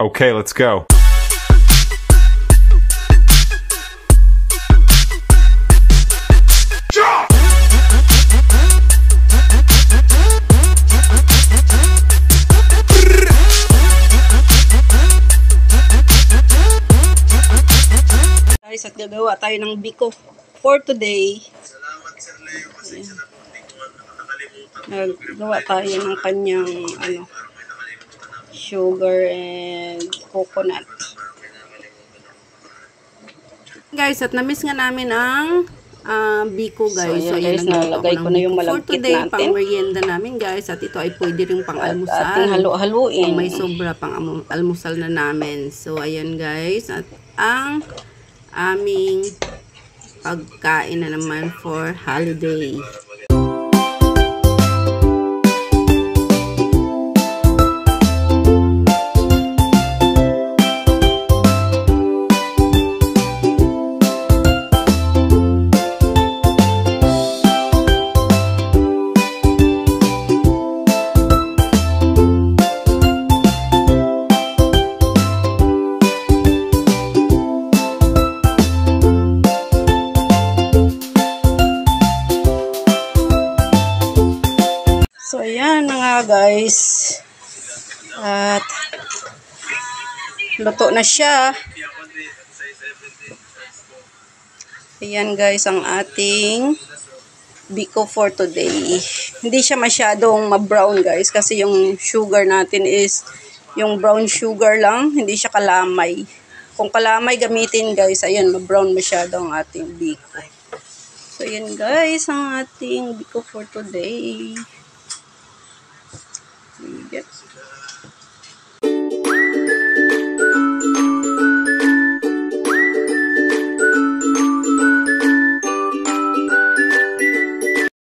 Okay, let's go. Guys, at gagawa tayo ng biko for today. Nagawa tayo ng kanyang sugar and coconut. Guys, at na-miss nga namin ang biko, guys. So, ayan, nalagay ko na yung malagkit for today, natin. Pang merienda namin, guys. At ito ay pwede rin pang almusal. At ating halo-haluin. Kung may sobra pang almusal na namin. So, ayan, guys. At ang aming pagkain na naman for holiday. So, ayan na nga, guys. At luto na siya. Ayan, guys, ang ating biko for today. Hindi siya masyadong ma-brown, guys, kasi yung sugar natin is yung brown sugar lang. Hindi siya kalamay. Kung kalamay gamitin, guys, ayan, ma-brown masyado ang ating biko. So, ayan, guys, ang ating biko for today. Yes.